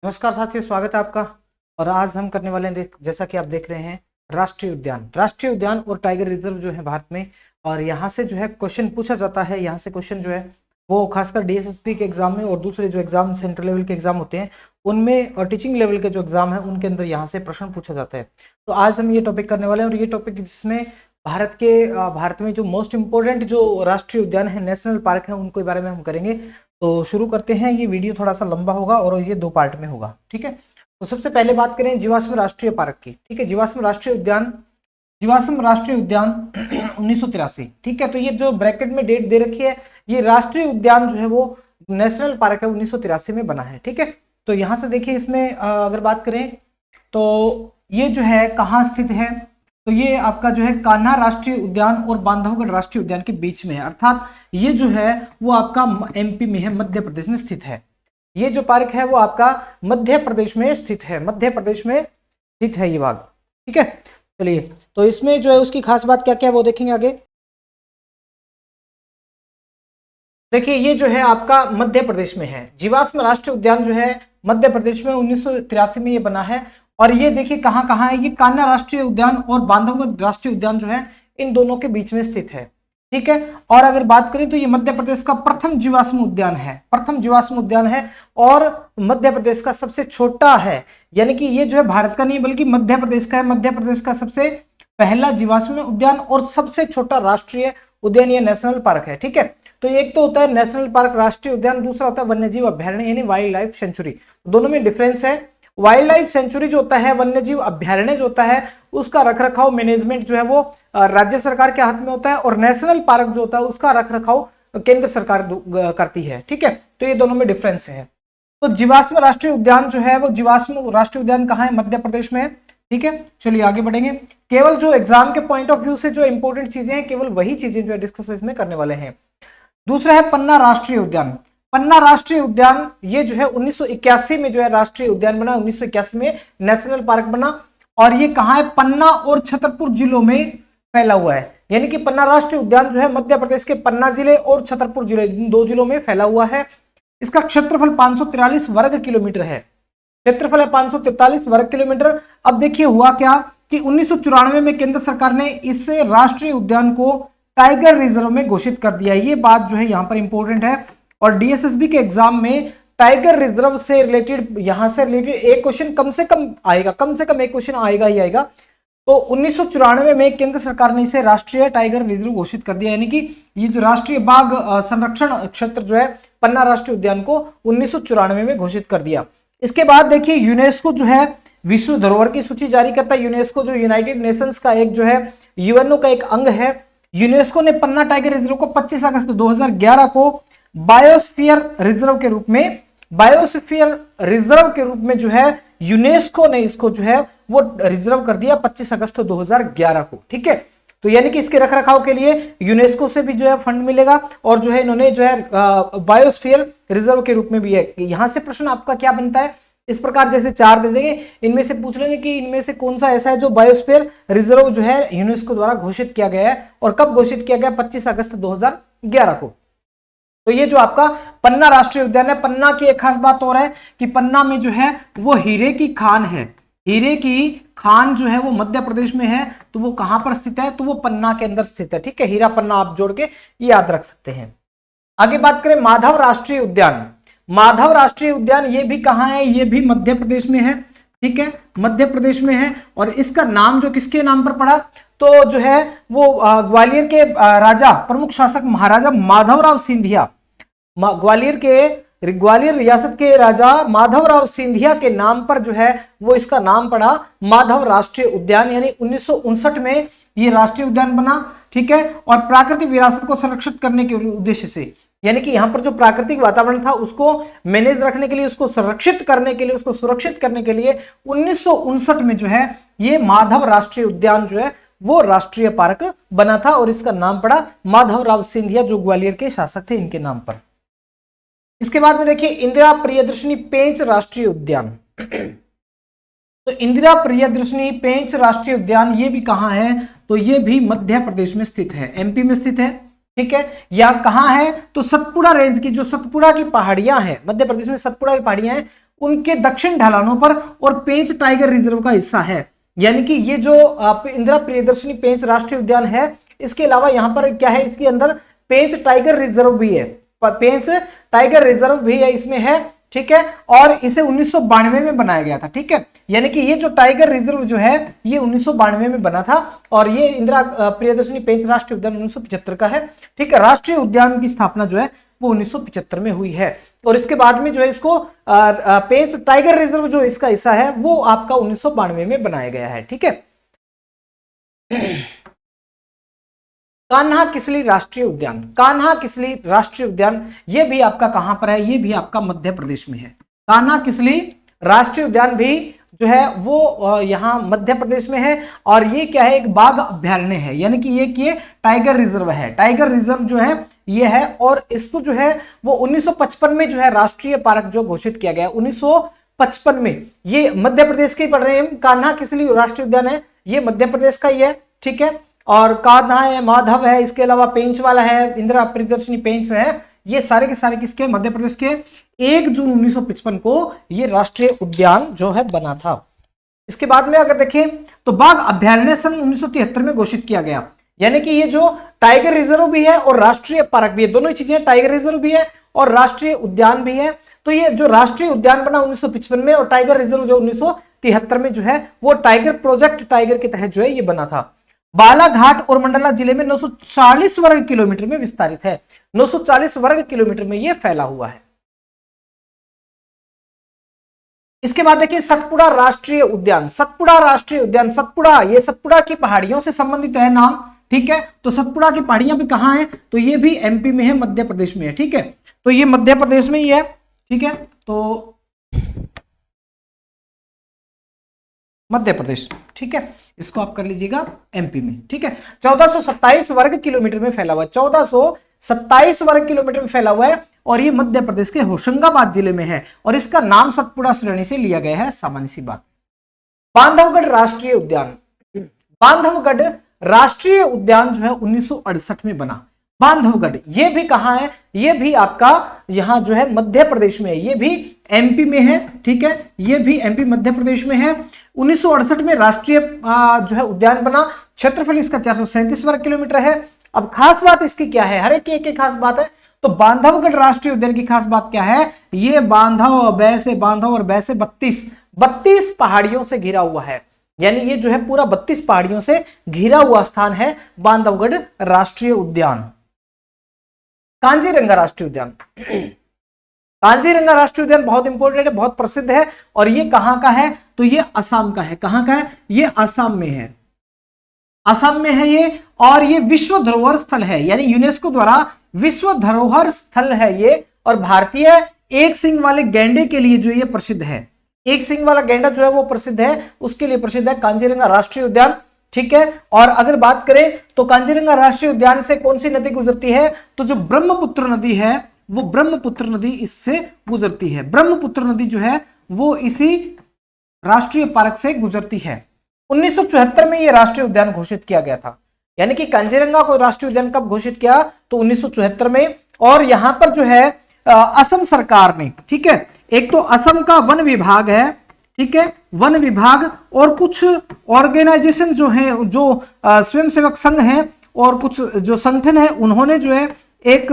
नमस्कार साथियों, स्वागत है आपका। और आज हम करने वाले हैं, जैसा कि आप देख रहे हैं, राष्ट्रीय उद्यान और टाइगर रिजर्व जो है भारत में। और यहाँ से जो है क्वेश्चन पूछा जाता है। यहाँ से क्वेश्चन जो है वो खासकर डीएसएसपी के एग्जाम में और दूसरे जो एग्जाम सेंट्रल लेवल के एग्जाम होते हैं उनमें और टीचिंग लेवल के जो एग्जाम है उनके अंदर यहाँ से प्रश्न पूछा जाता है। तो आज हम ये टॉपिक करने वाले हैं और ये टॉपिक जिसमें भारत में जो मोस्ट इंपोर्टेंट जो राष्ट्रीय उद्यान है, नेशनल पार्क है, उनके बारे में हम करेंगे। तो शुरू करते हैं। ये वीडियो थोड़ा सा लंबा होगा और ये 2 पार्ट में होगा, ठीक है। तो सबसे पहले बात करें जीवाश्म राष्ट्रीय पार्क की, ठीक है। जीवाश्म राष्ट्रीय उद्यान 1983, ठीक है। तो ये जो ब्रैकेट में डेट दे रखी है, ये राष्ट्रीय उद्यान जो है वो नेशनल पार्क है, 1983 में बना है, ठीक है। तो यहां से देखिए, इसमें अगर बात करें तो ये जो है कहाँ स्थित है, तो ये आपका जो है कान्हा राष्ट्रीय उद्यान और बांधवगढ़ राष्ट्रीय उद्यान के बीच में है। अर्थात ये जो है वो आपका एमपी में है, मध्य प्रदेश में स्थित है। ये जो पार्क है वो आपका मध्य प्रदेश में स्थित है, मध्य प्रदेश में स्थित है ये भाग, ठीक है। चलिए, तो इसमें जो है उसकी खास बात क्या क्या है वो देखेंगे आगे। देखिए, ये जो है आपका मध्य प्रदेश में है। जीवाश्म राष्ट्रीय उद्यान जो है मध्य प्रदेश में 1983 में ये बना है। और ये देखिए कहाँ कहाँ है, ये कान्हा राष्ट्रीय उद्यान और बांधवगढ़ राष्ट्रीय उद्यान जो है इन दोनों के बीच में स्थित है, ठीक है। और अगर बात करें तो ये मध्य प्रदेश का प्रथम जीवाश्म उद्यान है, प्रथम जीवाश्म उद्यान है और मध्य प्रदेश का सबसे छोटा है। यानी कि ये जो है भारत का नहीं बल्कि मध्य प्रदेश का है। मध्य प्रदेश का सबसे पहला जीवाश्म उद्यान और सबसे छोटा राष्ट्रीय उद्यान ये नेशनल पार्क है, ठीक है। तो एक तो होता है नेशनल पार्क राष्ट्रीय उद्यान, दूसरा होता है वन्यजीव अभ्यारण्य यानी वाइल्ड लाइफ सेंचुरी। दोनों में डिफरेंस है। वाइल्ड लाइफ सेंचुरी जो होता है, वन्यजीव अभ्यारण्य जो होता है, उसका रखरखाव मैनेजमेंट जो है वो राज्य सरकार के हाथ में होता है और नेशनल पार्क जो होता है उसका रखरखाव केंद्र सरकार करती है, ठीक है। तो ये दोनों में डिफरेंस है। तो जीवाश्म राष्ट्रीय उद्यान जो है वो जीवाश्म राष्ट्रीय उद्यान कहाँ है, मध्य प्रदेश में है, ठीक है। चलिए आगे बढ़ेंगे। केवल जो एग्जाम के पॉइंट ऑफ व्यू से जो इंपॉर्टेंट चीजें हैं, केवल वही चीजें जो है डिस्कस इसमें करने वाले हैं। दूसरा है पन्ना राष्ट्रीय उद्यान। पन्ना राष्ट्रीय उद्यान ये जो है 1981 में जो है राष्ट्रीय उद्यान बना, 1981 में नेशनल पार्क बना। और ये कहाँ है, पन्ना और छतरपुर जिलों में फैला हुआ है। यानी कि पन्ना राष्ट्रीय उद्यान जो है मध्य प्रदेश के पन्ना जिले और छतरपुर जिले, इन 2 जिलों में फैला हुआ है। इसका क्षेत्रफल 543 वर्ग किलोमीटर है, क्षेत्रफल है 543 वर्ग किलोमीटर। अब देखिए हुआ क्या कि 1994 में केंद्र सरकार ने इस राष्ट्रीय उद्यान को टाइगर रिजर्व में घोषित कर दिया। ये बात जो है यहाँ पर इंपॉर्टेंट है। और डीएसएसबी के एग्जाम में टाइगर रिजर्व से रिलेटेड, यहां से रिलेटेड एक क्वेश्चन कम से कम आएगा, कम से कम एक क्वेश्चन आएगा ही आएगा। तो 1994 में केंद्र सरकार ने इसे राष्ट्रीय टाइगर रिजर्व घोषित कर दिया। यानी कि ये जो राष्ट्रीय बाघ संरक्षण क्षेत्र जो है पन्ना राष्ट्रीय उद्यान को 1994 में घोषित कर दिया। इसके बाद देखिए यूनेस्को जो है विश्व धरोहर की सूची जारी करता है। यूनेस्को जो यूनाइटेड नेशंस का एक जो है यूएनओ का एक अंग है। यूनेस्को ने पन्ना टाइगर रिजर्व को 25 अगस्त 2011 को बायोस्फीयर रिजर्व के रूप में जो है यूनेस्को ने इसको जो है वो रिजर्व कर दिया 25 अगस्त 2011 को, ठीक है। तो यानी कि इसके रखरखाव के लिए यूनेस्को से भी जो है फंड मिलेगा और जो है इन्होंने जो है बायोस्फीयर रिजर्व के रूप में भी है। यहां से प्रश्न आपका क्या बनता है, इस प्रकार जैसे 4 दे देंगे, इनमें से पूछ लेंगे कि इनमें से कौन सा ऐसा है जो बायोस्फीयर रिजर्व जो है यूनेस्को द्वारा घोषित किया गया है और कब घोषित किया गया, 25 अगस्त 2011 को। तो ये जो आपका पन्ना राष्ट्रीय उद्यान है, पन्ना की एक खास बात और है कि पन्ना में जो है वो हीरे की खान है। हीरे की खान जो है वो मध्य प्रदेश में है। तो वो कहां पर स्थित है, तो वो पन्ना के अंदर स्थित है, ठीक है। हीरा पन्ना आप जोड़ के याद रख सकते हैं। आगे बात करें माधव राष्ट्रीय उद्यान। माधव राष्ट्रीय उद्यान ये भी कहां है, ये भी मध्य प्रदेश में है, ठीक है, मध्य प्रदेश में है। और इसका नाम जो किसके नाम पर पड़ा, तो जो है वो ग्वालियर के राजा, प्रमुख शासक महाराजा माधवराव सिंधिया, ग्वालियर रियासत के राजा माधवराव सिंधिया के नाम पर जो है वो इसका नाम पड़ा माधव राष्ट्रीय उद्यान। यानी 1959 में ये राष्ट्रीय उद्यान बना, ठीक है। और प्राकृतिक विरासत को संरक्षित करने के उद्देश्य से, यानी कि यहां पर जो प्राकृतिक वातावरण था उसको मैनेज रखने के लिए, उसको संरक्षित करने के लिए, उसको सुरक्षित करने के लिए 1959 में जो है ये माधव राष्ट्रीय उद्यान जो है वो राष्ट्रीय पार्क बना था और इसका नाम पड़ा माधवराव सिंधिया जो ग्वालियर के शासक थे इनके नाम पर। इसके बाद में देखिए इंदिरा प्रियदर्शनी पेंच राष्ट्रीय उद्यान। तो इंदिरा प्रियदर्शनी पेंच राष्ट्रीय उद्यान ये भी कहां है, तो ये भी मध्य प्रदेश में स्थित है, एमपी में स्थित है, ठीक है। या कहां है, तो सतपुड़ा रेंज की, जो सतपुड़ा की पहाड़ियां हैं, मध्य प्रदेश में सतपुड़ा की पहाड़ियां हैं, उनके दक्षिण ढलानों पर और पेंच टाइगर रिजर्व का हिस्सा है। यानी कि ये जो इंदिरा प्रियदर्शनी पेंच राष्ट्रीय उद्यान है, इसके अलावा यहाँ पर क्या है, इसके अंदर पेंच टाइगर रिजर्व भी है, पेंच टाइगर रिजर्व भी है इसमें है, ठीक है। और इसे 1992 में बनाया गया था, ठीक है। यानी कि ये जो टाइगर रिजर्व जो है ये 1992 में बना था और ये इंदिरा प्रियदर्शनी पेंच राष्ट्रीय उद्यान 1975 का है, ठीक है। राष्ट्रीय उद्यान की स्थापना जो है वो 1975 में हुई है और इसके बाद में जो है इसको पेंच टाइगर रिजर्व जो इसका हिस्सा है वो आपका 1992 में बनाया गया है, ठीक है। कान्हा किसली राष्ट्रीय उद्यान, कान्हा किसली राष्ट्रीय उद्यान ये भी आपका कहां पर है, ये भी आपका मध्य प्रदेश में है। कान्हा किसली राष्ट्रीय उद्यान भी जो है वो यहाँ मध्य प्रदेश में है और ये क्या है, एक बाघ अभ्यारण्य है, यानी कि ये टाइगर रिजर्व है। टाइगर रिजर्व जो है ये है और इसको जो है वो 1955 में जो है राष्ट्रीय पार्क जो घोषित किया गया 1955 में। ये मध्य प्रदेश के पढ़ रहे हैं, कान्हा किसली राष्ट्रीय उद्यान है ये मध्य प्रदेश का ही है, ठीक है। और कान्हा है, माधव है, इसके अलावा पेंच वाला है, इंदिरा प्रियदर्शनी पेंच है, ये सारे के सारे किसके, मध्य प्रदेश के। 1 जून 1955 को ये राष्ट्रीय उद्यान जो है बना था। इसके बाद में अगर देखें तो बाघ अभ्यारण्य सन 1973 में घोषित किया गया, यानी कि ये जो टाइगर रिजर्व भी है और राष्ट्रीय पार्क भी है, दोनों ही चीजें, टाइगर रिजर्व भी है और राष्ट्रीय उद्यान भी है। तो ये जो राष्ट्रीय उद्यान बना 1955 में और टाइगर रिजर्व जो 1973 में जो है वो टाइगर प्रोजेक्ट टाइगर के तहत जो है ये बना था। बालाघाट और मंडला जिले में 940 वर्ग किलोमीटर में विस्तारित है, 940 वर्ग किलोमीटर में यह फैला हुआ है। इसके बाद देखिए सतपुड़ा राष्ट्रीय उद्यान, सतपुड़ा राष्ट्रीय उद्यान, सतपुड़ा, ये सतपुड़ा की पहाड़ियों से संबंधित है नाम, ठीक है। तो सतपुड़ा की पहाड़ियां भी कहां है, तो ये भी एमपी में है, मध्य प्रदेश में है, ठीक है। तो ये मध्य प्रदेश में ही है, ठीक है। तो मध्य प्रदेश, ठीक है, इसको आप कर लीजिएगा एमपी में, ठीक है। 1427 वर्ग किलोमीटर में फैला हुआ है, 1427 वर्ग किलोमीटर में फैला हुआ है और ये मध्य प्रदेश के होशंगाबाद जिले में है और इसका नाम सतपुड़ा श्रेणी से लिया गया है, सामान्य सी बात। बांधवगढ़ राष्ट्रीय उद्यान, बांधवगढ़ राष्ट्रीय उद्यान जो है 1968 में बना। बांधवगढ़ ये भी कहां है, ये भी आपका यहां जो है मध्य प्रदेश में है, ये भी एमपी में है, ठीक है, ये भी एमपी मध्य प्रदेश में है। 1968 में राष्ट्रीय जो है उद्यान बना, क्षेत्रफल इसका 437 वर्ग किलोमीटर है। अब खास बात इसकी क्या है, हर एक खास बात है। तो बांधवगढ़ राष्ट्रीय उद्यान की खास बात क्या है, ये बांधव, बैसे, बांधव और बैसे 32 पहाड़ियों से घिरा हुआ है, यानी ये जो है पूरा 32 पहाड़ियों से घिरा हुआ स्थान है बांधवगढ़ राष्ट्रीय उद्यान। कांजीरंगा राष्ट्रीय उद्यान, कांजीरंगा राष्ट्रीय उद्यान बहुत इंपॉर्टेंट है, बहुत प्रसिद्ध है और ये कहां का है, तो ये असम का है। कहां का है, ये असम में है, असम में है ये। और ये विश्व धरोहर स्थल है, यानी यूनेस्को द्वारा विश्व धरोहर स्थल है ये। और भारतीय एक सींग वाले गैंडे के लिए जो ये प्रसिद्ध है, एक सींग वाला गैंडा जो है वो प्रसिद्ध है, उसके लिए प्रसिद्ध है कांजीरंगा राष्ट्रीय उद्यान, ठीक है। और अगर बात करें तो कांजीरंगा राष्ट्रीय उद्यान से कौन सी नदी गुजरती है, तो जो ब्रह्मपुत्र नदी है वो ब्रह्मपुत्र नदी इससे गुजरती है। ब्रह्मपुत्र नदी जो है वो इसी राष्ट्रीय पार्क से गुजरती है। 1974 में यह राष्ट्रीय उद्यान घोषित किया गया था, यानी कि कांजीरंगा को राष्ट्रीय उद्यान कब घोषित किया, तो 1974 में। और यहां पर जो है असम सरकार ने, ठीक है, एक तो असम का वन विभाग है, ठीक है, वन विभाग और कुछ ऑर्गेनाइजेशन जो है, जो स्वयंसेवक संघ है और कुछ जो संगठन है, उन्होंने जो है एक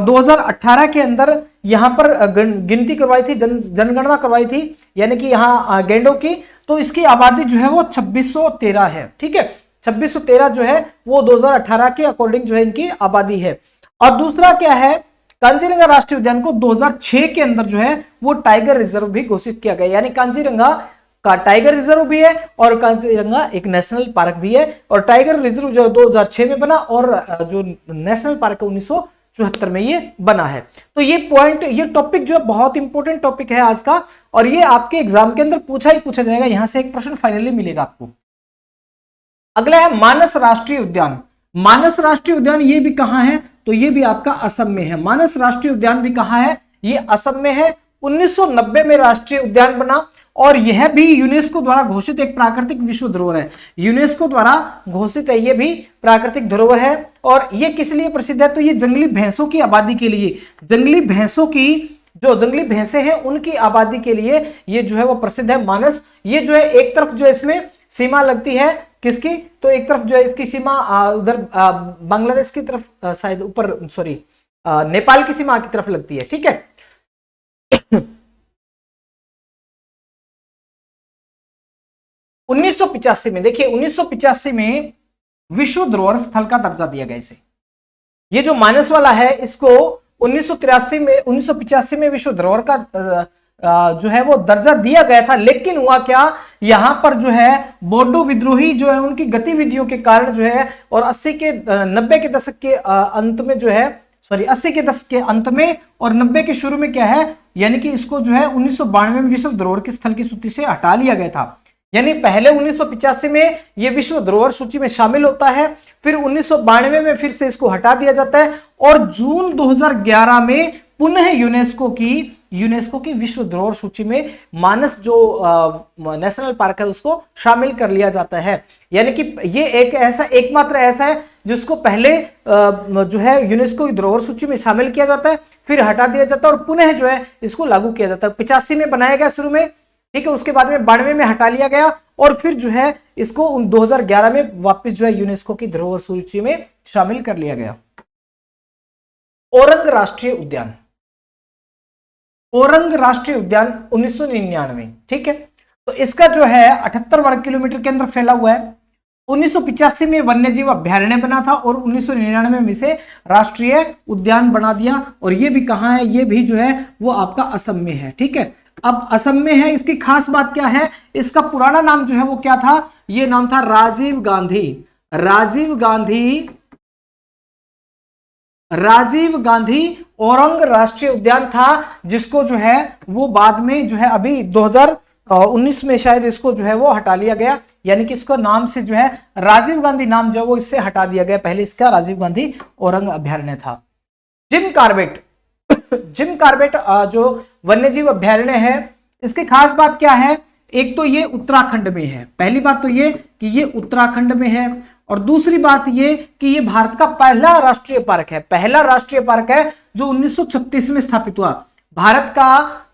2018 के अंदर यहां पर गिनती करवाई थी, जनगणना करवाई थी, यानी कि यहां गैंडों की। तो इसकी आबादी जो है वो 2613 है, ठीक है, 2613 जो है वो 2018 के अकॉर्डिंग जो है इनकी आबादी है। और दूसरा क्या है, कांजीरंगा राष्ट्रीय उद्यान को 2006 के अंदर जो है वो टाइगर रिजर्व भी घोषित किया गया, यानी कांजीरंगा का टाइगर रिजर्व भी है और कांजीरंगा एक नेशनल पार्क भी है। और टाइगर रिजर्व जो 2006 में बना और जो नेशनल पार्क 1974 में ये बना है। तो ये पॉइंट, ये टॉपिक जो है बहुत इंपॉर्टेंट टॉपिक है आज का और ये आपके एग्जाम के अंदर पूछा ही पूछा जाएगा, यहां से एक प्रश्न फाइनली मिलेगा आपको। अगला है मानस राष्ट्रीय उद्यान। मानस राष्ट्रीय उद्यान ये भी कहां है, तो ये भी आपका असम में है। मानस राष्ट्रीय उद्यान भी कहां है, ये असम में है। 1990 में राष्ट्रीय उद्यान बना और यह भी यूनेस्को द्वारा घोषित एक प्राकृतिक विश्व धरोहर है, यूनेस्को द्वारा घोषित है, ये भी प्राकृतिक धरोहर है। और ये किस लिए प्रसिद्ध है, तो ये जंगली भैंसों की आबादी के लिए, जंगली भैंसों की जो जंगली भैंसे हैं उनकी आबादी के लिए ये जो है वो प्रसिद्ध है मानस। ये जो है एक तरफ जो है इसमें सीमा लगती है किसकी, तो एक तरफ जो है इसकी सीमा उधर बांग्लादेश की तरफ शायद ऊपर सॉरी नेपाल की सीमा की तरफ लगती है, ठीक है। 1985 में देखिए 1985 में विश्व धरोहर स्थल का दर्जा दिया गया इसे। ये जो मानस वाला है इसको 1985 में विश्व धरोहर का जो है वो दर्जा दिया गया था। लेकिन हुआ क्या, यहां पर जो है बोडो विद्रोही जो है उनकी गतिविधियों के कारण जो है और 90 के दशक के अंत में जो है 80 के दशक के अंत में और 90 के शुरू में क्या है, यानी कि इसको जो है 1992 में विश्व धरोहर के स्थल की सूची से हटा लिया गया था। यानी पहले 1985 में यह विश्व धरोहर सूची में शामिल होता है, फिर 1992 में फिर से इसको हटा दिया जाता है और जून 2011 में पुनः यूनेस्को की विश्व धरोहर सूची में मानस जो नेशनल पार्क है उसको शामिल कर लिया जाता है। यानी कि ये एकमात्र ऐसा है जिसको पहले जो है यूनेस्को की धरोहर सूची में शामिल किया जाता है, फिर हटा दिया जाता है और पुनः जो है इसको लागू किया जाता है। 85 में बनाया गया शुरू में, ठीक है, उसके बाद में 92 में हटा लिया गया और फिर जो है इसको 2011 में वापस जो है यूनेस्को की धरोहर सूची में शामिल कर लिया गया। औरंग राष्ट्रीय उद्यान, औरंग राष्ट्रीय उद्यान 1999, ठीक है, तो इसका जो है 78 वर्ग किलोमीटर के अंदर फैला हुआ है। 1985 में वन्य जीव अभ्यारण्य बना था और 1999 में इसे राष्ट्रीय उद्यान बना दिया। और ये भी कहां है, ये भी जो है वो आपका असम में है, ठीक है। अब असम में है, इसकी खास बात क्या है, इसका पुराना नाम जो है वो क्या था, ये नाम था राजीव गांधी औरंग राष्ट्रीय उद्यान था, जिसको जो है वो बाद में जो है अभी 2019 में शायद इसको जो है वो हटा लिया गया। यानी कि इसको नाम से जो है राजीव गांधी नाम जो है वो इससे हटा दिया गया, पहले इसका राजीव गांधी औरंग अभ्यारण्य था। जिम कार्बेट जो वन्यजीव अभ्यारण्य है, इसकी खास बात क्या है, एक तो ये उत्तराखंड में है, पहली बात तो ये कि ये उत्तराखंड में है और दूसरी बात ये कि ये भारत का पहला राष्ट्रीय पार्क है जो 1936 में स्थापित हुआ। भारत का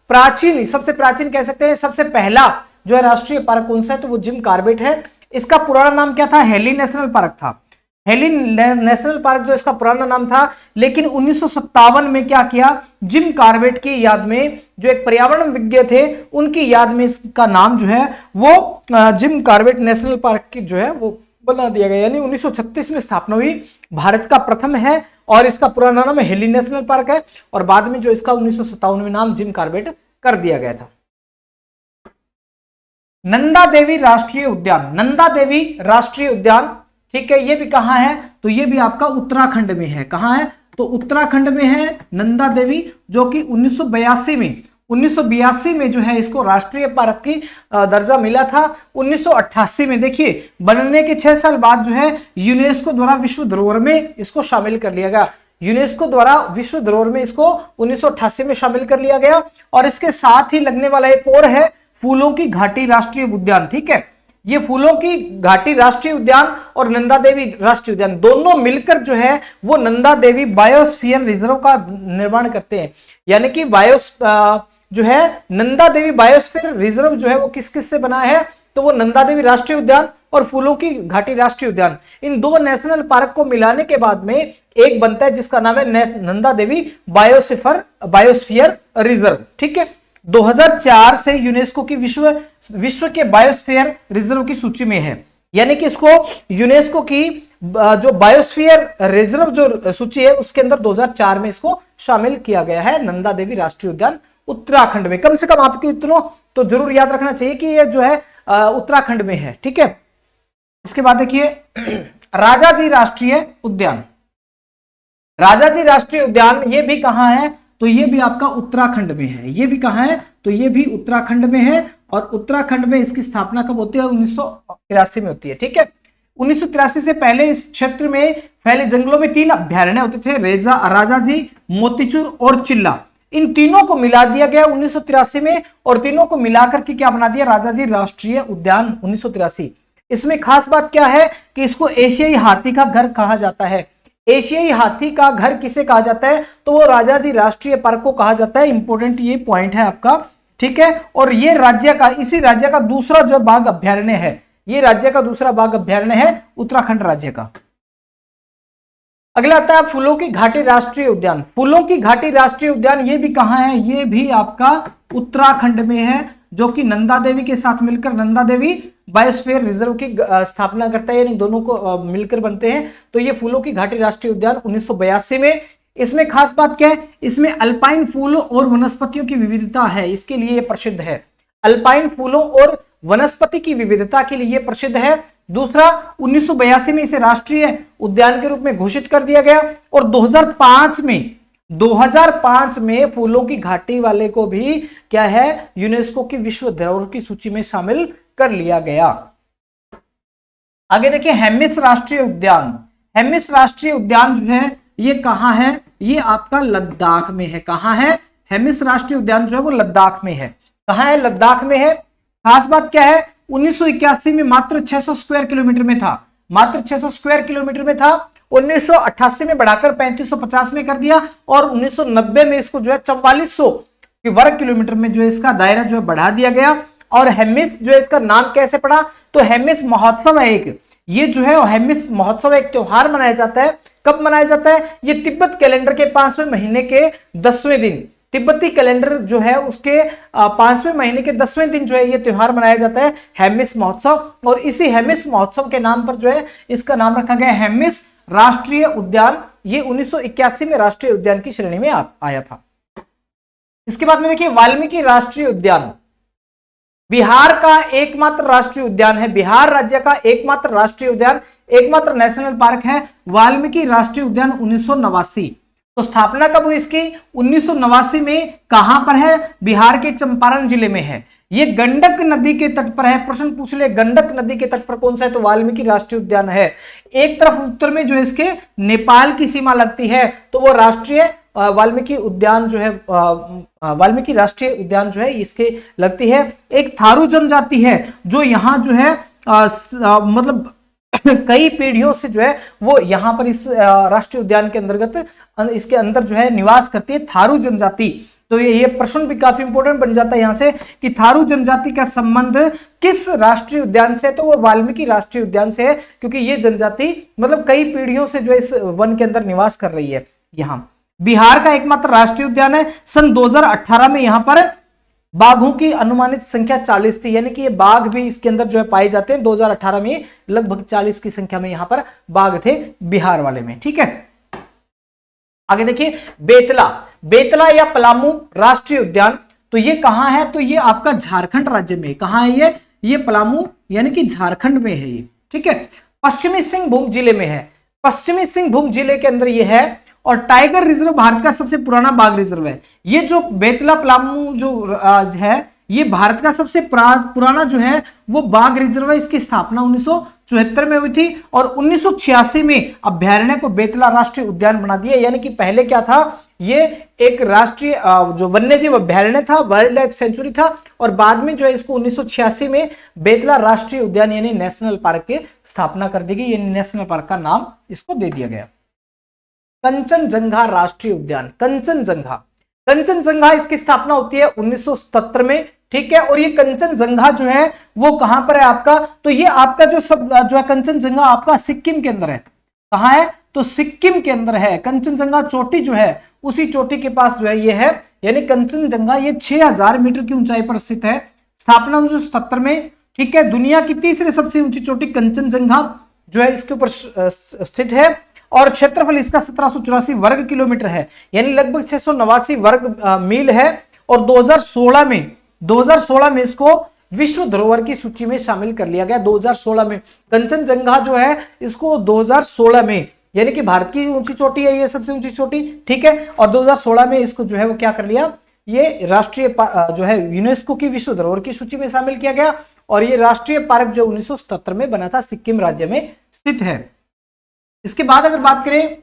सबसे प्राचीन कह सकते हैं, सबसे पहला जो है राष्ट्रीय पार्क कौन सा है, तो वो जिम कार्बेट है। इसका पुराना नाम क्या था, हेली नेशनल पार्क था। हेली नेशनल पार्क जो इसका पुराना नाम था, लेकिन 1957 में क्या किया, जिम कार्बेट की याद में, जो एक पर्यावरण विज्ञ थे उनकी याद में इसका नाम जो है वो जिम कार्बेट नेशनल पार्क की जो है वो बना दिया गया। यानी 1936 में स्थापना हुई, भारत का प्रथम है और इसका पुराना नाम हेली नेशनल पार्क है और बाद में जो इसका 1957 में नाम जिम कार्बेट कर दिया गया था। नंदा देवी राष्ट्रीय उद्यान, ठीक है, ये भी कहां है, तो ये भी आपका उत्तराखंड में है। कहां है, तो उत्तराखंड में है नंदा देवी, जो कि 1982 में जो है इसको राष्ट्रीय पार्क की दर्जा मिला था। 1988 में देखिए बनने के 6 साल बाद जो है यूनेस्को द्वारा विश्व धरोहर में इसको शामिल कर लिया गया। यूनेस्को द्वारा विश्व धरोहर में इसको 1988 में शामिल कर लिया गया। और इसके साथ ही लगने वाला एक और है फूलों की घाटी राष्ट्रीय उद्यान, ठीक है। ये फूलों की घाटी राष्ट्रीय उद्यान और नंदा देवी राष्ट्रीय उद्यान दोनों मिलकर जो है वो नंदा देवी बायोस्फीयर रिजर्व का निर्माण करते हैं। यानी कि जो है नंदा देवी बायोस्फीयर रिजर्व जो है वो किस किस से बना है, तो वो नंदा देवी राष्ट्रीय उद्यान और फूलों की घाटी राष्ट्रीय उद्यान, इन दो नेशनल पार्क को मिलाने के बाद में एक बनता है जिसका नाम है नंदा देवी बायोस्फीयर रिजर्व, ठीक है। 2004 से यूनेस्को की विश्व के बायोस्फीयर रिजर्व की सूची में है। यानी कि इसको यूनेस्को की जो बायोस्फीयर रिजर्व जो सूची है उसके अंदर 2004 में इसको शामिल किया गया है, नंदा देवी राष्ट्रीय उद्यान उत्तराखंड में। कम से कम आपके इतनों तो जरूर याद रखना चाहिए कि ये जो है उत्तराखंड में है, ठीक है। इसके बाद देखिए राजाजी राष्ट्रीय उद्यान, ये भी कहां है, तो ये भी आपका उत्तराखंड में है। ये भी कहां है, तो ये भी उत्तराखंड में है और उत्तराखंड में इसकी स्थापना कब होती है, 1983 में होती है, ठीक है। 1983 से पहले इस क्षेत्र में फैले जंगलों में 3 अभ्यारण्य होते थे, राजाजी, मोतीचूर और चिल्ला। इन तीनों को मिला दिया गया 1983 में और तीनों को मिलाकर के क्या बना दिया, राजाजी राष्ट्रीय उद्यान 1983। इसमें खास बात क्या है कि इसको एशियाई हाथी का घर कहा जाता है। एशियाई हाथी का घर किसे कहा जाता है? तो वो राजाजी राष्ट्रीय पार्क को कहा जाता है। इंपॉर्टेंट ये पॉइंट है आपका, ठीक है। और ये राज्य का, इसी राज्य का दूसरा जो बाघ अभ्यारण्य है, ये राज्य का दूसरा बाघ अभ्यारण्य है उत्तराखंड राज्य का। अगला आता है फूलों की घाटी राष्ट्रीय उद्यान। फूलों की घाटी राष्ट्रीय उद्यान ये भी कहां है? ये भी आपका उत्तराखंड में है, जो कि नंदा देवी के साथ मिलकर नंदा देवी बायोस्फीयर रिजर्व की स्थापना करता है, यानी दोनों को मिलकर बनते हैं। तो ये फूलों की घाटी राष्ट्रीय उद्यान 1982 में। इसमें खास बात क्या है? इसमें अल्पाइन फूलों और वनस्पतियों की विविधता है, इसके लिए प्रसिद्ध है। अल्पाइन फूलों और वनस्पति की विविधता के लिए प्रसिद्ध है। दूसरा, 1982 में इसे राष्ट्रीय उद्यान के रूप में घोषित कर दिया गया। और 2005 में फूलों की घाटी वाले को भी क्या है, यूनेस्को की विश्व धरोहर की सूची में शामिल कर लिया गया। आगे देखिए हेमिस राष्ट्रीय उद्यान। हेमिस राष्ट्रीय उद्यान जो है ये कहां है? ये आपका लद्दाख में है। कहां है? हेमिस राष्ट्रीय उद्यान जो है वो लद्दाख में है। कहां है? लद्दाख में है। खास बात क्या है? 1981 में मात्र 600 स्क्वायर किलोमीटर में था, मात्र 600 स्क्वायर किलोमीटर में था। 1988 में बढ़ाकर 3550 में कर दिया और 1990 में इसको जो है 4400 वर्ग किलोमीटर में जो है इसका दायरा जो है बढ़ा दिया गया। और हेमिस जो है इसका नाम कैसे पड़ा? तो हेमिस महोत्सव है एक, ये जो है हेमिस महोत्सव एक त्योहार मनाया जाता है। कब मनाया जाता है? ये तिब्बत कैलेंडर के 5वें महीने के 10वें दिन, तिब्बती कैलेंडर जो है उसके 5वें महीने के 10वें दिन जो है ये त्योहार मनाया जाता है, हेमिस महोत्सव। और इसी हेमिस महोत्सव के नाम पर जो है इसका नाम रखा गया हेमिस राष्ट्रीय उद्यान। ये 1981 में राष्ट्रीय उद्यान की श्रेणी में आया था। इसके बाद में देखिए वाल्मीकि राष्ट्रीय उद्यान, बिहार का एकमात्र राष्ट्रीय उद्यान है। बिहार राज्य का एकमात्र राष्ट्रीय उद्यान, एकमात्र नेशनल पार्क है वाल्मीकि राष्ट्रीय उद्यान 1989। तो स्थापना कब हुई इसकी? 1989 में। कहां पर है? बिहार के चंपारण जिले में है। ये गंडक नदी के तट पर है। प्रश्न पूछ ले गंडक नदी के तट पर कौन सा है? तो वाल्मीकि राष्ट्रीय उद्यान है। एक तरफ उत्तर में जो है इसके नेपाल की सीमा लगती है, तो वो राष्ट्रीय वाल्मीकि उद्यान जो है वाल्मीकि राष्ट्रीय उद्यान जो है इसके लगती है। एक थारू जनजाति है जो यहाँ जो है मतलब कई पीढ़ियों से जो है वो यहाँ पर इस राष्ट्रीय उद्यान के अंतर्गत इसके अंदर जो है निवास करती है, थारू जनजाति। तो ये प्रश्न भी काफी इंपोर्टेंट बन जाता है यहां से कि थारू जनजाति का संबंध किस राष्ट्रीय उद्यान से है? तो वो वाल्मीकि राष्ट्रीय उद्यान से है, क्योंकि ये जनजाति मतलब कई पीढ़ियों से जो है इस वन के अंदर निवास कर रही है। यहाँ बिहार का एकमात्र राष्ट्रीय उद्यान है। सन 2018 में यहाँ पर बाघों की अनुमानित संख्या 40 थी, यानी कि ये बाघ भी इसके अंदर जो है पाए जाते हैं। 2018 में लगभग 40 की संख्या में यहाँ पर बाघ थे बिहार वाले में, ठीक है। आगे देखिए बेतला, बेतला या पलामू राष्ट्रीय उद्यान, तो ये कहां है? तो ये आपका झारखंड राज्य में। कहां है ये पलामू यानी कि झारखंड में है ये, ठीक है। पश्चिमी सिंहभूम जिले में है, पश्चिमी सिंहभूम जिले के अंदर ये है। और टाइगर रिजर्व भारत का सबसे पुराना बाघ रिजर्व है। ये जो बेतला पलामू जो है ये भारत का सबसे पुराना जो है वो बाघ रिजर्व है। इसकी स्थापना 1974 में हुई थी और 1986 में अभ्यारण्य को बेतला राष्ट्रीय उद्यान बना दिया। यानी कि पहले क्या था? ये एक राष्ट्रीय जो वन्यजीव अभ्यारण्य था, वाइल्ड लाइफ सेंचुरी था, और बाद में जो है इसको 1986 में बेतला राष्ट्रीय उद्यान यानी नेशनल पार्क की स्थापना कर दी गई, यानी नेशनल पार्क का नाम इसको दे दिया गया। कंचनजंगा राष्ट्रीय उद्यान, कंचनजंगा, कंचनजंगा इसकी स्थापना होती है 1977 में, ठीक है। और ये कंचनजंगा जो है वो कहां पर है आपका? तो ये आपका जो है कंचनजंगा आपका सिक्किम के अंदर है। कहां है? तो सिक्किम के अंदर है। कंचनजंगा चोटी जो है उसी चोटी के पास जो है ये है, यानी कंचनजंगा ये 6000 मीटर की ऊंचाई पर स्थित है। स्थापना 1977 में, ठीक है। दुनिया की तीसरी सबसे ऊंची चोटी कंचनजंगा जो है इसके ऊपर स्थित है और क्षेत्रफल इसका 1784 वर्ग किलोमीटर है, यानी लगभग 689 वर्ग मील है। और 2016 में इसको विश्व धरोहर की सूची में शामिल कर लिया गया। 2016 में कंचनजंगा जो है इसको 2016 में, यानी कि भारत की ऊंची चोटी है ये, सबसे ऊंची चोटी, ठीक है। और 2016 में इसको जो है वो क्या कर लिया? ये राष्ट्रीय जो है यूनेस्को की विश्व धरोहर की सूची में शामिल किया गया। और ये राष्ट्रीय पार्क जो 1977 में बना था, सिक्किम राज्य में स्थित है। इसके बाद अगर बात करें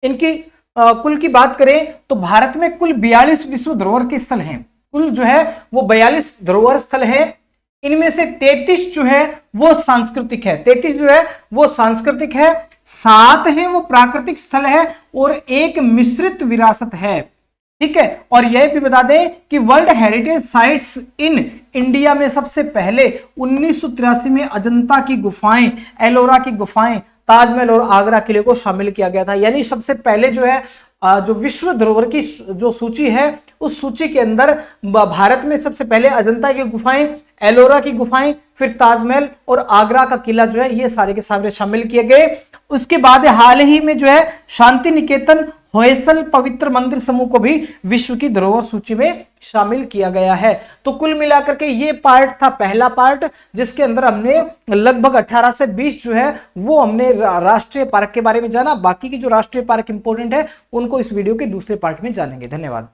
इनकी कुल की बात करें तो भारत में कुल 42 विश्व धरोहर के स्थल हैं। कुल जो है वो 42 धरोहर स्थल है। इनमें से 33 जो है वो सांस्कृतिक है, 33 जो है वो सांस्कृतिक है, 7 है वो प्राकृतिक स्थल है और एक मिश्रित विरासत है। ठीक है, और यह भी बता दें कि world heritage sites in India में सबसे पहले 1983 में अजंता की गुफाएं, एलोरा की गुफाएं, ताजमहल और आगरा किले को शामिल किया गया था। यानी सबसे पहले जो है जो विश्व धरोहर की जो सूची है उस सूची के अंदर भारत में सबसे पहले अजंता की गुफाएं, एलोरा की गुफाएं, फिर ताजमहल और आगरा का किला जो है ये सारे के सारे शामिल किए गए। उसके बाद हाल ही में जो है शांति निकेतन, होयसल पवित्र मंदिर समूह को भी विश्व की धरोहर सूची में शामिल किया गया है। तो कुल मिलाकर के ये पार्ट था पहला पार्ट, जिसके अंदर हमने लगभग 18 से 20 जो है वो हमने राष्ट्रीय पार्क के बारे में जाना। बाकी की जो राष्ट्रीय पार्क इंपॉर्टेंट है उनको इस वीडियो के दूसरे पार्ट में जानेंगे। धन्यवाद।